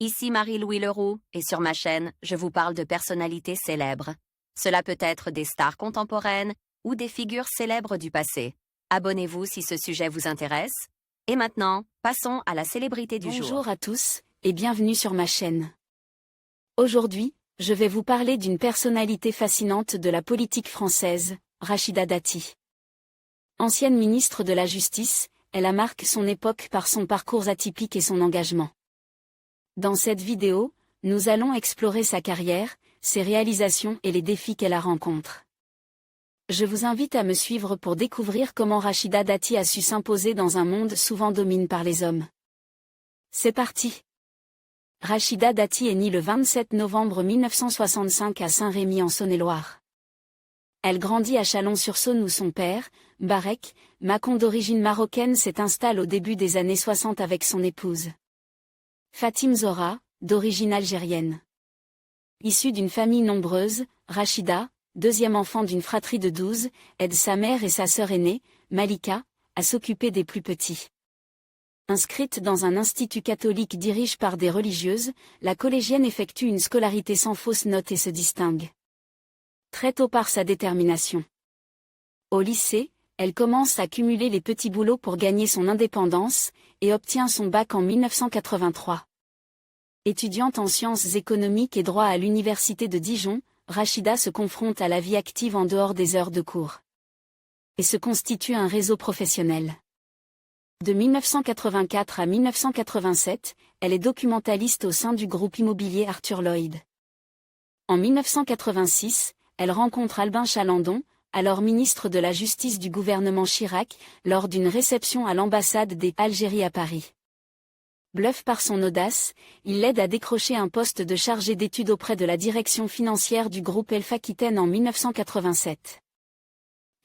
Ici Marie-Louis Leroux, et sur ma chaîne, je vous parle de personnalités célèbres. Cela peut être des stars contemporaines ou des figures célèbres du passé. Abonnez-vous si ce sujet vous intéresse. Et maintenant, passons à la célébrité du jour. Bonjour à tous, et bienvenue sur ma chaîne. Aujourd'hui, je vais vous parler d'une personnalité fascinante de la politique française, Rachida Dati. Ancienne ministre de la Justice, elle a marqué son époque par son parcours atypique et son engagement. Dans cette vidéo, nous allons explorer sa carrière, ses réalisations et les défis qu'elle rencontre. Je vous invite à me suivre pour découvrir comment Rachida Dati a su s'imposer dans un monde souvent dominé par les hommes. C'est parti! Rachida Dati est née le 27 novembre 1965 à Saint-Rémy en Saône-et-Loire. Elle grandit à Chalon-sur-Saône où son père, Barek, Macon d'origine marocaine s'est installé au début des années 60 avec son épouse Fatim Zora, d'origine algérienne. Issue d'une famille nombreuse, Rachida, deuxième enfant d'une fratrie de 12, aide sa mère et sa sœur aînée, Malika, à s'occuper des plus petits. Inscrite dans un institut catholique dirigé par des religieuses, la collégienne effectue une scolarité sans fausse note et se distingue très tôt par sa détermination. Au lycée, elle commence à cumuler les petits boulots pour gagner son indépendance, et obtient son bac en 1983. Étudiante en sciences économiques et droit à l'université de Dijon, Rachida se confronte à la vie active en dehors des heures de cours. Et se constitue un réseau professionnel. De 1984 à 1987, elle est documentaliste au sein du groupe immobilier Arthur Lloyd. En 1986, elle rencontre Albin Chalandon, alors ministre de la Justice du gouvernement Chirac, lors d'une réception à l'ambassade d'Algérie à Paris. Bluff par son audace, il l'aide à décrocher un poste de chargé d'études auprès de la direction financière du groupe Elf Aquitaine en 1987.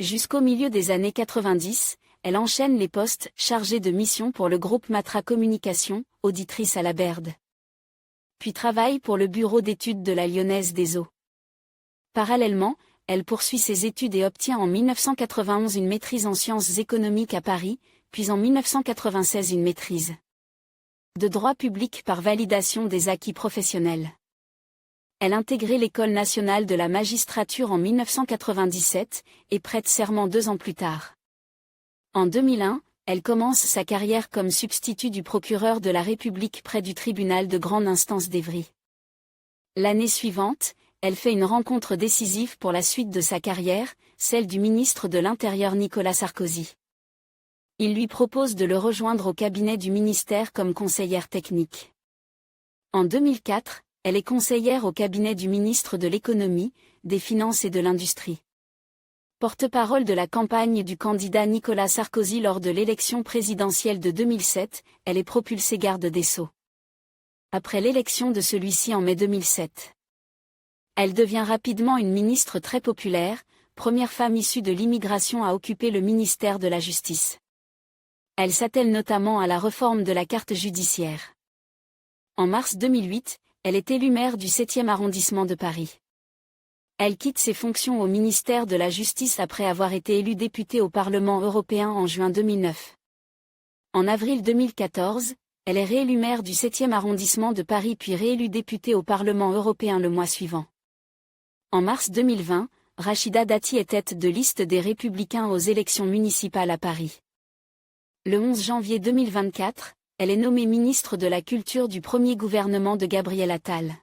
Jusqu'au milieu des années 90, elle enchaîne les postes chargés de mission pour le groupe Matra Communication, auditrice à la BERD. Puis travaille pour le bureau d'études de la Lyonnaise des Eaux. Parallèlement, elle poursuit ses études et obtient en 1991 une maîtrise en sciences économiques à Paris, puis en 1996 une maîtrise de droit public par validation des acquis professionnels. Elle intègre l'École nationale de la magistrature en 1997 et prête serment 2 ans plus tard. En 2001, elle commence sa carrière comme substitut du procureur de la République près du tribunal de grande instance d'Évry. L'année suivante, elle fait une rencontre décisive pour la suite de sa carrière, celle du ministre de l'Intérieur Nicolas Sarkozy. Il lui propose de le rejoindre au cabinet du ministère comme conseillère technique. En 2004, elle est conseillère au cabinet du ministre de l'Économie, des Finances et de l'Industrie. Porte-parole de la campagne du candidat Nicolas Sarkozy lors de l'élection présidentielle de 2007, elle est propulsée garde des Sceaux. Après l'élection de celui-ci en mai 2007. Elle devient rapidement une ministre très populaire, première femme issue de l'immigration à occuper le ministère de la Justice. Elle s'attelle notamment à la réforme de la carte judiciaire. En mars 2008, elle est élue maire du 7e arrondissement de Paris. Elle quitte ses fonctions au ministère de la Justice après avoir été élue députée au Parlement européen en juin 2009. En avril 2014, elle est réélue maire du 7e arrondissement de Paris puis réélue députée au Parlement européen le mois suivant. En mars 2020, Rachida Dati est tête de liste des Républicains aux élections municipales à Paris. Le 11 janvier 2024, elle est nommée ministre de la Culture du premier gouvernement de Gabriel Attal.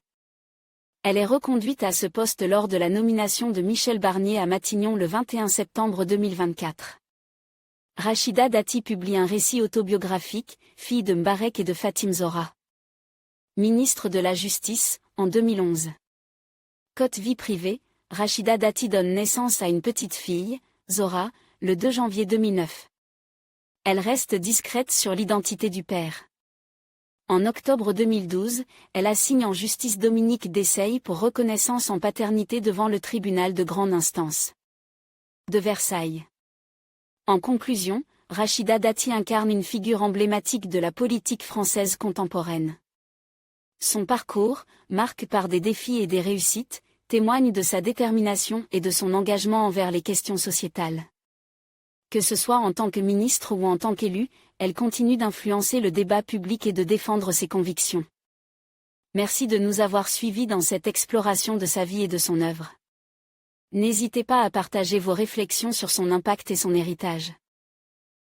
Elle est reconduite à ce poste lors de la nomination de Michel Barnier à Matignon le 21 septembre 2024. Rachida Dati publie un récit autobiographique, fille de Mbarek et de Fatim Zora. Ministre de la Justice, en 2011. Côte vie privée, Rachida Dati donne naissance à une petite fille, Zora, le 2 janvier 2009. Elle reste discrète sur l'identité du père. En octobre 2012, elle assigne en justice Dominique Dessailles pour reconnaissance en paternité devant le tribunal de grande instance de Versailles. En conclusion, Rachida Dati incarne une figure emblématique de la politique française contemporaine. Son parcours, marqué par des défis et des réussites, témoigne de sa détermination et de son engagement envers les questions sociétales. Que ce soit en tant que ministre ou en tant qu'élue, elle continue d'influencer le débat public et de défendre ses convictions. Merci de nous avoir suivis dans cette exploration de sa vie et de son œuvre. N'hésitez pas à partager vos réflexions sur son impact et son héritage.